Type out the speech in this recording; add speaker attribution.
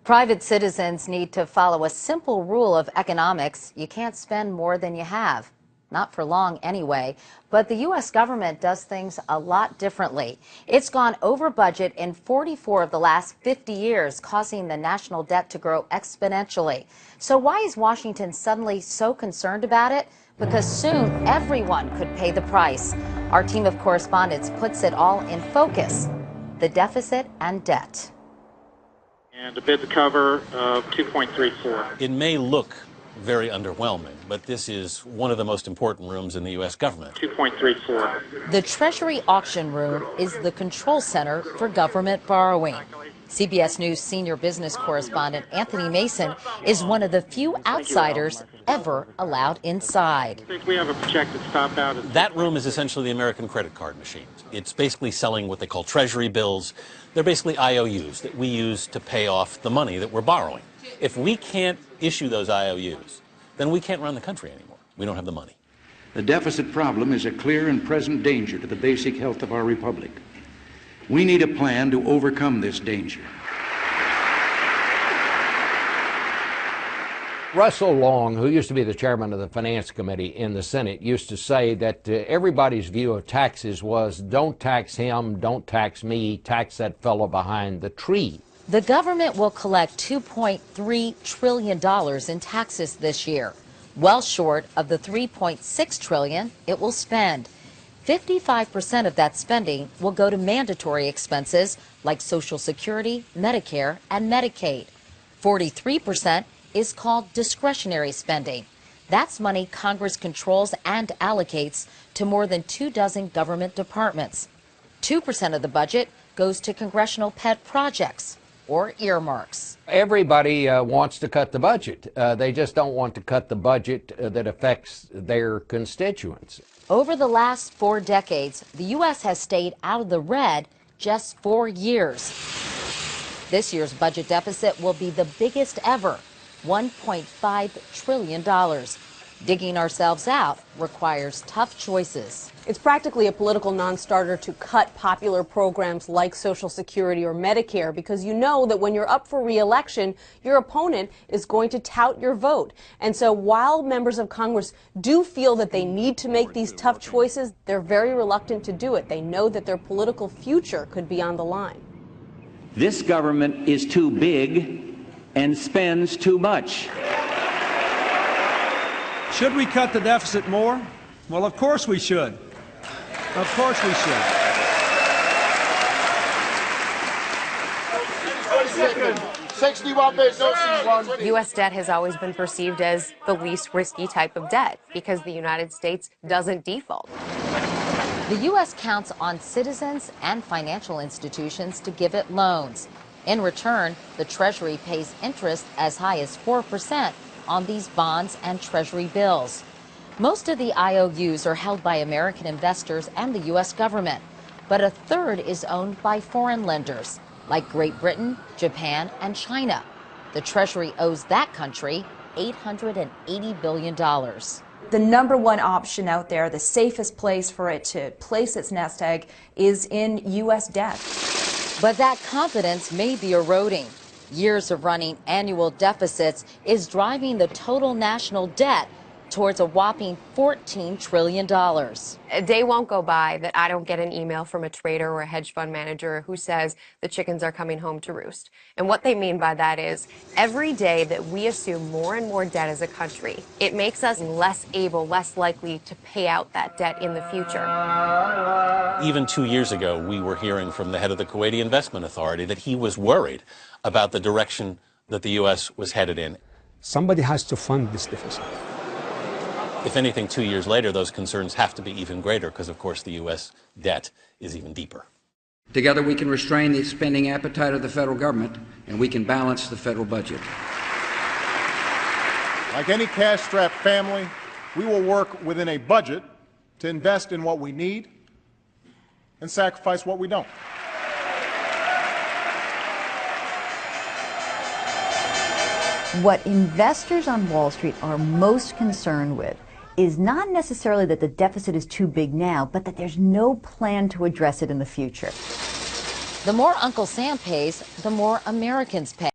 Speaker 1: Private citizens need to follow a simple rule of economics. You can't spend more than you have. Not for long anyway. But the U.S. government does things a lot differently. It's gone over budget in 44 of the last 50 years, causing the national debt to grow exponentially. So why is Washington suddenly so concerned about it? Because soon everyone could pay the price. Our team of correspondents puts it all in focus: the deficit and debt.
Speaker 2: And a bid to cover of 2.34.
Speaker 3: It may look very underwhelming, but this is one of the most important rooms in the U.S. government.
Speaker 2: 2.34.
Speaker 1: The Treasury Auction Room is the control center for government borrowing. CBS News senior business correspondent Anthony Mason is one of the few outsiders ever allowed inside.
Speaker 2: I think we have a projected stop out.
Speaker 3: That room is essentially the American credit card machine. It's basically selling what they call treasury bills. They're basically IOUs that we use to pay off the money that we're borrowing. If we can't issue those IOUs, then we can't run the country anymore. We don't have the money.
Speaker 4: The deficit problem is a clear and present danger to the basic health of our republic. We need a plan to overcome this danger.
Speaker 5: Russell Long, who used to be the chairman of the Finance Committee in the Senate, used to say that everybody's view of taxes was, don't tax him, don't tax me, tax that fellow behind the tree.
Speaker 1: The government will collect $2.3 trillion in taxes this year, well short of the $3.6 trillion it will spend. 55% of that spending will go to mandatory expenses like Social Security, Medicare, and Medicaid. 43% is called discretionary spending. That's money Congress controls and allocates to more than 24 government departments. 2% of the budget goes to congressional pet projects or earmarks.
Speaker 5: Everybody wants to cut the budget. They just don't want to cut the budget that affects their constituents.
Speaker 1: Over the last 4 decades, the U.S. has stayed out of the red just 4 years. This year's budget deficit will be the biggest ever, $1.5 trillion. Digging ourselves out requires tough choices.
Speaker 6: It's practically a political non-starter to cut popular programs like Social Security or Medicare, because you know that when you're up for re-election, your opponent is going to tout your vote. And so while members of Congress do feel that they need to make these tough choices, they're very reluctant to do it. They know that their political future could be on the line.
Speaker 7: This government is too big and spends too much.
Speaker 8: Should we cut the deficit more? Well, of course we should. Of course we should.
Speaker 9: U.S. debt has always been perceived as the least risky type of debt because the United States doesn't default.
Speaker 1: The U.S. counts on citizens and financial institutions to give it loans. In return, the Treasury pays interest as high as 4% on these bonds and Treasury bills. Most of the IOUs are held by American investors and the U.S. government, but a third is owned by foreign lenders like Great Britain, Japan, and China. The Treasury owes that country $880 billion.
Speaker 10: The number one option out there, the safest place for it to place its nest egg, is in U.S. debt.
Speaker 1: But that confidence may be eroding. Years of running annual deficits is driving the total national debt towards a whopping $14 trillion.
Speaker 9: A day won't go by that I don't get an email from a trader or a hedge fund manager who says the chickens are coming home to roost. And what they mean by that is every day that we assume more and more debt as a country, it makes us less able, less likely to pay out that debt in the future.
Speaker 3: Even 2 years ago, we were hearing from the head of the Kuwaiti Investment Authority that he was worried about the direction that the U.S. was headed in.
Speaker 11: Somebody has to fund this deficit.
Speaker 3: If anything, 2 years later, those concerns have to be even greater because, of course, the U.S. debt is even deeper.
Speaker 4: Together we can restrain the spending appetite of the federal government, and we can balance the federal budget.
Speaker 12: Like any cash-strapped family, we will work within a budget to invest in what we need and sacrifice what we don't.
Speaker 13: What investors on Wall Street are most concerned with is not necessarily that the deficit is too big now, but that there's no plan to address it in the future.
Speaker 1: The more Uncle Sam pays, the more Americans pay.